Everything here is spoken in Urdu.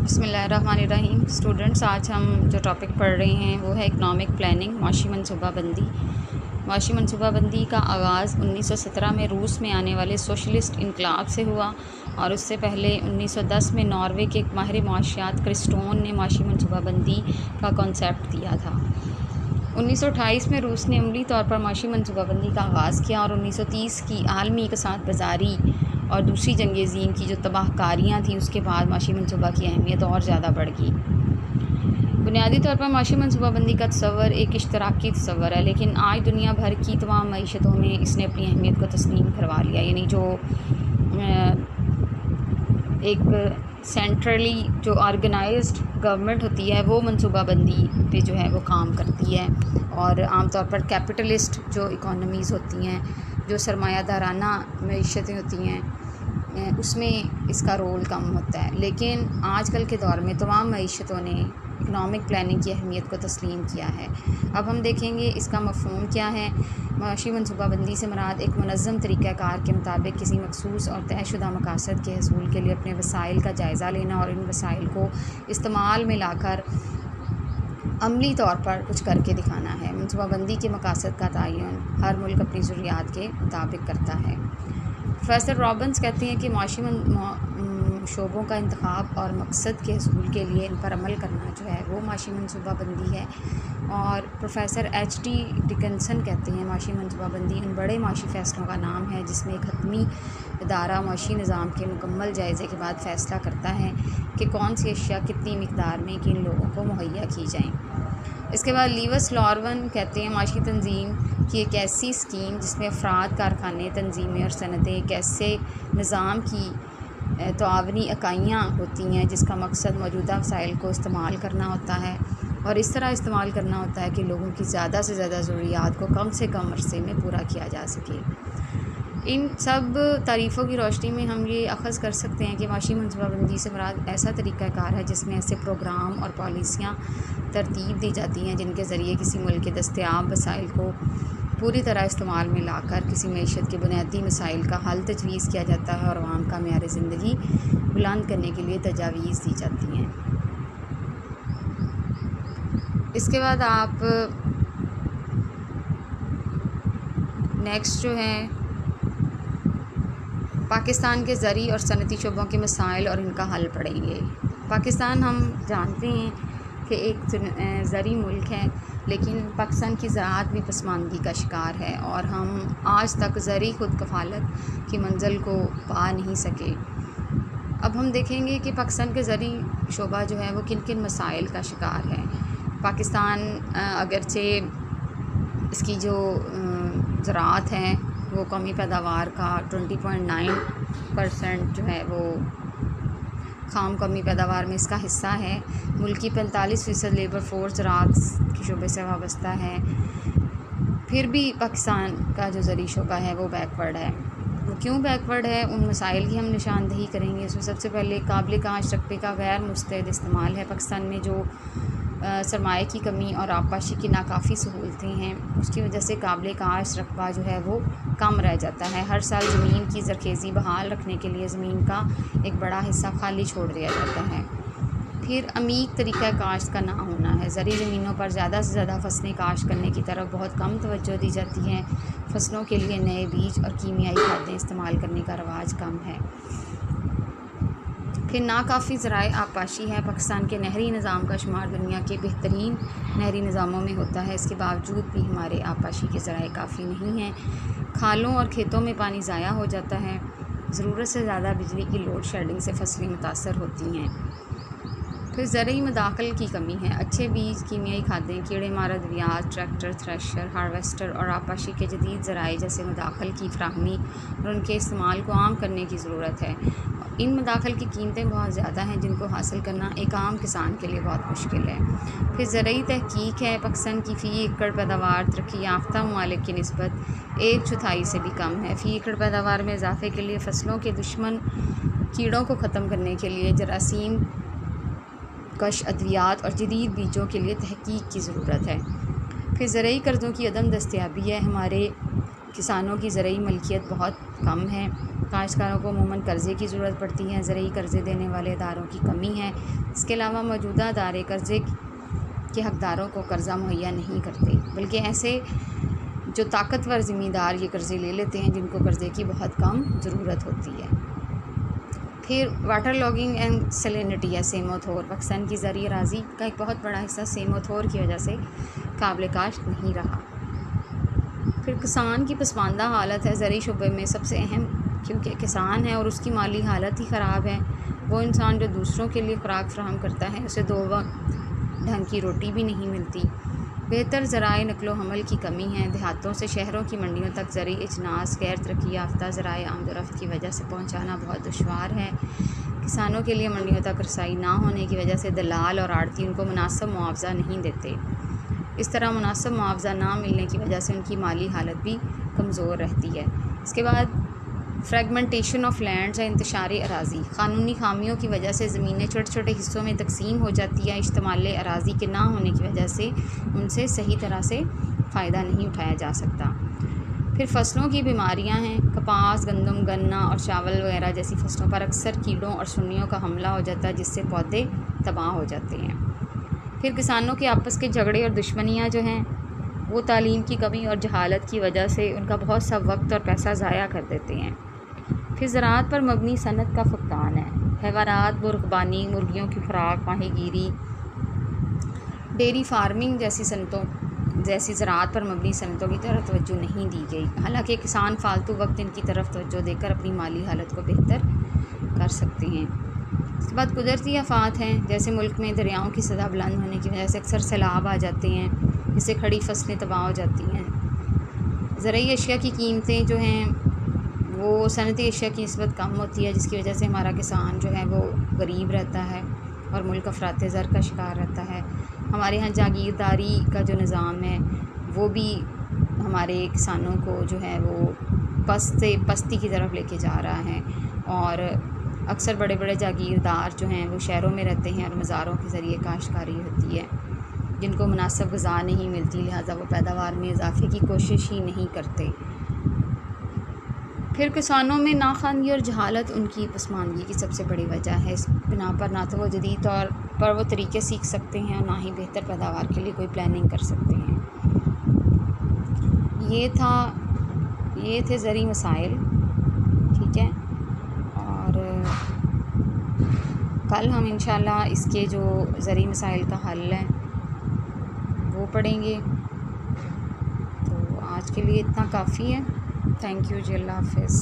بسم اللہ الرحمن الرحیم اسٹوڈنٹس، آج ہم جو ٹاپک پڑھ رہے ہیں وہ ہے اکنامک پلاننگ، معاشی منصوبہ بندی۔ معاشی منصوبہ بندی کا آغاز 1917 میں روس میں آنے والے سوشلسٹ انقلاب سے ہوا، اور اس سے پہلے 1910 میں ناروے کے ایک ماہر معاشیات کرسٹون نے معاشی منصوبہ بندی کا کانسیپٹ دیا تھا۔ 1928 میں روس نے عملی طور پر معاشی منصوبہ بندی کا آغاز کیا، اور 1930 کی عالمی اقتصاد بازاری اور دوسری جنگ عظیم کی جو تباہ کاریاں تھیں اس کے بعد معاشی منصوبہ کی اہمیت اور زیادہ بڑھ گئی۔ بنیادی طور پر معاشی منصوبہ بندی کا تصور ایک اشتراکی تصور ہے، لیکن آج دنیا بھر کی تمام معیشتوں میں اس نے اپنی اہمیت کو تسلیم کروا لیا۔ یعنی جو ایک سینٹرلی جو آرگنائزڈ گورنمنٹ ہوتی ہے وہ منصوبہ بندی پہ جو ہے وہ کام کرتی ہے، اور عام طور پر کیپٹلسٹ جو اکانومیز ہوتی ہیں، جو سرمایہ دارانہ معیشتیں ہوتی ہیں، اس میں اس کا رول کم ہوتا ہے۔ لیکن آج کل کے دور میں تمام معیشتوں نے اکنامک پلاننگ کی اہمیت کو تسلیم کیا ہے۔ اب ہم دیکھیں گے اس کا مفہوم کیا ہے۔ معاشی منصوبہ بندی سے مراد ایک منظم طریقہ کار کے مطابق کسی مخصوص اور طے شدہ مقاصد کے حصول کے لیے اپنے وسائل کا جائزہ لینا، اور ان وسائل کو استعمال میں لا کر عملی طور پر کچھ کر کے دکھانا ہے۔ منصوبہ بندی کے مقاصد کا تعین ہر ملک اپنی ضروریات کے مطابق کرتا ہے۔ پروفیسر رابنس کہتے ہیں کہ معاشی شعبوں کا انتخاب اور مقصد کے حصول کے لیے ان پر عمل کرنا جو ہے وہ معاشی منصوبہ بندی ہے۔ اور پروفیسر ایچ ٹی ڈکنسن کہتے ہیں معاشی منصوبہ بندی ان بڑے معاشی فیصلوں کا نام ہے جس میں ایک حتمی ادارہ معاشی نظام کے مکمل جائزے کے بعد فیصلہ کرتا ہے کہ کون سی اشیاء کتنی مقدار میں کن لوگوں کو مہیا کی جائیں۔ اس کے بعد لیوس لارون کہتے ہیں معاشی تنظیم کی ایک ایسی اسکیم جس میں افراد، کارخانے، تنظیمیں اور صنعتیں ایک ایسے نظام کی تعاونی اکائیاں ہوتی ہیں جس کا مقصد موجودہ وسائل کو استعمال کرنا ہوتا ہے، اور اس طرح استعمال کرنا ہوتا ہے کہ لوگوں کی زیادہ سے زیادہ ضروریات کو کم سے کم عرصے میں پورا کیا جا سکے۔ ان سب تعریفوں کی روشنی میں ہم یہ اخذ کر سکتے ہیں کہ معاشی منصوبہ بندی سے مراد ایسا طریقہ کار ہے جس میں ایسے پروگرام اور پالیسیاں ترتیب دی جاتی ہیں جن کے ذریعے کسی ملک کے دستیاب وسائل کو پوری طرح استعمال میں لا کر کسی معیشت کے بنیادی مسائل کا حل تجویز کیا جاتا ہے، اور عوام کا معیار زندگی بلند کرنے کے لیے تجاویز دی جاتی ہیں۔ اس کے بعد آپ نیکسٹ جو ہے پاکستان کے زرعی اور صنعتی شعبوں کے مسائل اور ان کا حل پڑھیں گے۔ پاکستان ہم جانتے ہیں کہ ایک زرعی ملک ہے، لیکن پاکستان کی زراعت بھی پسماندگی کا شکار ہے، اور ہم آج تک زرعی خود کفالت کی منزل کو پا نہیں سکے۔ اب ہم دیکھیں گے کہ پاکستان کے زرعی شعبہ جو ہے وہ کن کن مسائل کا شکار ہے۔ پاکستان اگرچہ اس کی جو زراعت ہے وہ قومی پیداوار کا 20.9% جو ہے وہ خام قومی پیداوار میں اس کا حصہ ہے۔ ملک کی 45% لیبر فورس زراعت کے شعبے سے وابستہ ہے۔ پھر بھی پاکستان کا جو زرعی شعبہ ہے وہ بیکورڈ ہے۔ وہ کیوں بیکورڈ ہے؟ ان مسائل کی ہم نشاندہی کریں گے۔ اس میں سب سے پہلے قابل کاشت رقبے کا غیر مستعد استعمال ہے۔ پاکستان میں جو سرمایہ کی کمی اور آبپاشی کی ناکافی سہولتیں ہیں اس کی وجہ سے قابل کاشت رقبہ جو ہے وہ کم رہ جاتا ہے۔ ہر سال زمین کی زرخیزی بحال رکھنے کے لیے زمین کا ایک بڑا حصہ خالی چھوڑ دیا جاتا ہے۔ پھر عمیق طریقہ کاشت کا نہ ہونا ہے۔ زرعی زمینوں پر زیادہ سے زیادہ فصلیں کاشت کرنے کی طرف بہت کم توجہ دی جاتی ہے۔ فصلوں کے لیے نئے بیج اور کیمیائی کھادیں استعمال کرنے کا رواج کم ہے۔ پھر ناکافی ذرائع آبپاشی ہے۔ پاکستان کے نہری نظام کا شمار دنیا کے بہترین نہری نظاموں میں ہوتا ہے، اس کے باوجود بھی ہمارے آبپاشی کے ذرائع کافی نہیں ہیں۔ کھالوں اور کھیتوں میں پانی ضائع ہو جاتا ہے۔ ضرورت سے زیادہ بجلی کی لوڈ شیڈنگ سے فصلیں متاثر ہوتی ہیں۔ پھر زرعی مداخل کی کمی ہے۔ اچھے بیج، کیمیائی کھادیں، کیڑے مار ادویات، ٹریکٹر، تھریشر، ہارویسٹر اور آبپاشی کے جدید ذرائع جیسے مداخل کی فراہمی اور ان کے استعمال کو عام کرنے کی ضرورت ہے۔ ان مداخل کی قیمتیں بہت زیادہ ہیں جن کو حاصل کرنا ایک عام کسان کے لیے بہت مشکل ہے۔ پھر زرعی تحقیق ہے۔ پاکستان کی فی ایکڑ پیداوار ترقی یافتہ ممالک کی نسبت 1/4 سے بھی کم ہے۔ فی ایکڑ پیداوار میں اضافے کے لیے فصلوں کے دشمن کیڑوں کو ختم کرنے کے لیے جراثیم کش ادویات اور جدید بیجوں کے لیے تحقیق کی ضرورت ہے۔ پھر زرعی قرضوں کی عدم دستیابی ہے۔ ہمارے کسانوں کی زرعی ملکیت بہت کم ہے، کاشتکاروں کو عموماً قرضے کی ضرورت پڑتی ہے، زرعی قرضے دینے والے اداروں کی کمی ہے۔ اس کے علاوہ موجودہ ادارے قرضے کے حقداروں کو قرضہ مہیا نہیں کرتے، بلکہ ایسے جو طاقتور ذمہ دار یہ قرضے لے لیتے ہیں جن کو قرضے کی بہت کم ضرورت ہوتی ہے۔ پھر واٹر لاگنگ اینڈ سیلینٹی ہے سیموتھور، پاکستان کی زرعی اراضی کا ایک بہت بڑا حصہ سیموتھور کی وجہ سے قابل کاشت نہیں رہا۔ پھر کسان کی پسماندہ حالت ہے زرعی شعبے میں سب سے اہم، کیونکہ کسان ہے اور اس کی مالی حالت ہی خراب ہے۔ وہ انسان جو دوسروں کے لیے خوراک فراہم کرتا ہے اسے 2 وقت ڈھنگ کی روٹی بھی نہیں ملتی۔ بہتر ذرائع نقل و حمل کی کمی ہے، دیہاتوں سے شہروں کی منڈیوں تک زرعی اجناس غیر ترقی یافتہ ذرائع آمد و رفت کی وجہ سے پہنچانا بہت دشوار ہے۔ کسانوں کے لیے منڈیوں تک رسائی نہ ہونے کی وجہ سے دلال اور آڑھتی ان کو مناسب معاوضہ نہیں دیتے۔ اس طرح مناسب معاوضہ نہ ملنے کی وجہ سے ان کی مالی حالت بھی کمزور رہتی ہے۔ اس کے بعد فریگمنٹیشن آف لینڈز ہے انتشاری اراضی، قانونی خامیوں کی وجہ سے زمینیں چھوٹے چھوٹے حصوں میں تقسیم ہو جاتی ہے، اشتمال اراضی کے نہ ہونے کی وجہ سے ان سے صحیح طرح سے فائدہ نہیں اٹھایا جا سکتا۔ پھر فصلوں کی بیماریاں ہیں، کپاس، گندم، گنا اور چاول وغیرہ جیسی فصلوں پر اکثر کیڑوں اور سنیوں کا حملہ ہو جاتا ہے جس سے پودے تباہ ہو جاتے ہیں۔ پھر کسانوں کے آپس کے جھگڑے اور دشمنیاں جو ہیں وہ تعلیم کی کمی اور جہالت کی وجہ سے ان کا بہت سا وقت اور پیسہ ضائع کر دیتے ہیں۔ پھر زراعت پر مبنی صنعت کا فقدان ہے، حیوانات، مرغبانی، مرغیوں کی خوراک، ماہی گیری، ڈیری فارمنگ جیسی زراعت پر مبنی صنعتوں کی طرف توجہ نہیں دی گئی، حالانکہ کسان فالتو وقت ان کی طرف توجہ دے کر اپنی مالی حالت کو بہتر کر سکتے ہیں۔ اس کے بعد قدرتی آفات ہیں، جیسے ملک میں دریاؤں کی سطح بلند ہونے کی وجہ سے اکثر سیلاب آ جاتے ہیں جس سے کھڑی فصلیں تباہ ہو جاتی ہیں۔ زرعی اشیاء کی قیمتیں جو ہیں وہ صنعتی اشیاء کی نسبت کم ہوتی ہے، جس کی وجہ سے ہمارا کسان جو ہے وہ غریب رہتا ہے اور ملک افراط زر کا شکار رہتا ہے۔ ہمارے ہاں جاگیرداری کا جو نظام ہے وہ بھی ہمارے کسانوں کو جو ہے وہ پستی کی طرف لے کے جا رہا ہے، اور اکثر بڑے بڑے جاگیردار جو ہیں وہ شہروں میں رہتے ہیں اور مزاروں کے ذریعے کاشتکاری ہوتی ہے، جن کو مناسب غذا نہیں ملتی، لہٰذا وہ پیداوار میں اضافے کی کوشش ہی نہیں کرتے۔ پھر کسانوں میں ناخواندگی اور جہالت ان کی پسماندگی کی سب سے بڑی وجہ ہے۔ اس بنا پر نہ تو وہ جدید طور پر وہ طریقے سیکھ سکتے ہیں اور نہ ہی بہتر پیداوار کے لیے کوئی پلاننگ کر سکتے ہیں۔ یہ تھے زرعی مسائل، ٹھیک ہے، اور کل ہم انشاءاللہ اس کے جو زرعی مسائل کا حل ہے وہ پڑھیں گے۔ تو آج کے لیے اتنا کافی ہے۔ تھینک یو جی، اللہ حافظ۔